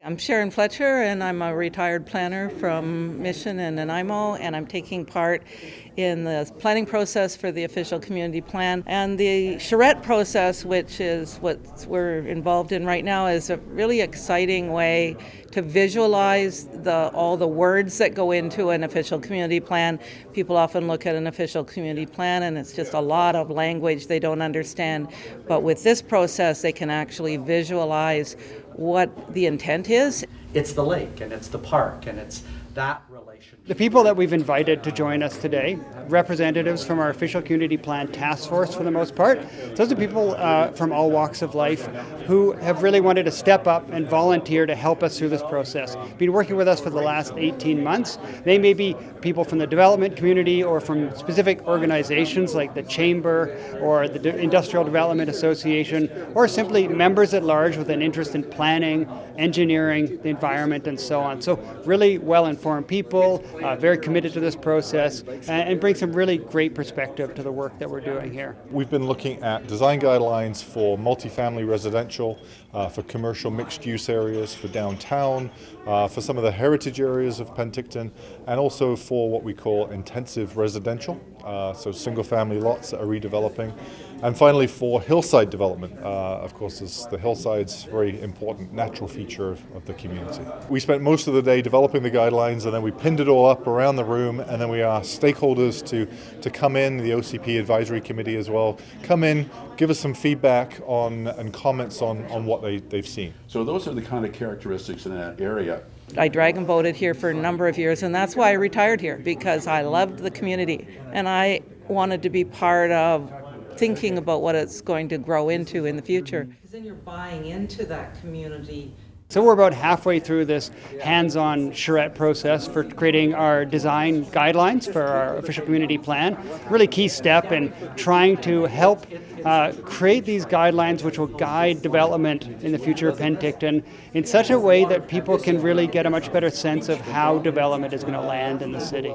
I'm Sharon Fletcher, and I'm a retired planner from Mission and Nanaimo, and I'm taking part in the planning process for the official community plan. And the charrette process, which is what we're involved in right now, is a really exciting way to visualize all the words that go into an official community plan. People often look at an official community plan and it's just a lot of language they don't understand. But with this process, they can actually visualize what the intent is. It's the lake and it's the park and it's that relationship. The people that we've invited to join us today, representatives from our official community plan task force for the most part, those are people from all walks of life who have really wanted to step up and volunteer to help us through this process. Been working with us for the last 18 months. They may be people from the development community or from specific organizations like the Chamber or the Industrial Development Association, or simply members at large with an interest in planning, engineering, the environment, and so on. So really well-informed people, very committed to this process, and bring some really great perspective to the work that we're doing here. We've been looking at design guidelines for multifamily residential, for commercial mixed-use areas, for downtown, for some of the heritage areas of Penticton, and also for what we call intensive residential, so single-family lots that are redeveloping. And finally, for hillside development, of course, as the hillside's a very important natural feature of the community. We spent most of the day developing the guidelines, and then we pinned it all up around the room, and then we asked stakeholders to come in, the OCP Advisory Committee as well, come in, give us some feedback on and comments on what they've seen. So those are the kind of characteristics in that area. I dragon boated here for a number of years, and that's why I retired here, because I loved the community and I wanted to be part of thinking about what it's going to grow into in the future. Because then you're buying into that community. So we're about halfway through this hands-on charrette process for creating our design guidelines for our official community plan. Really key step in trying to help create these guidelines which will guide development in the future of Penticton in such a way that people can really get a much better sense of how development is going to land in the city.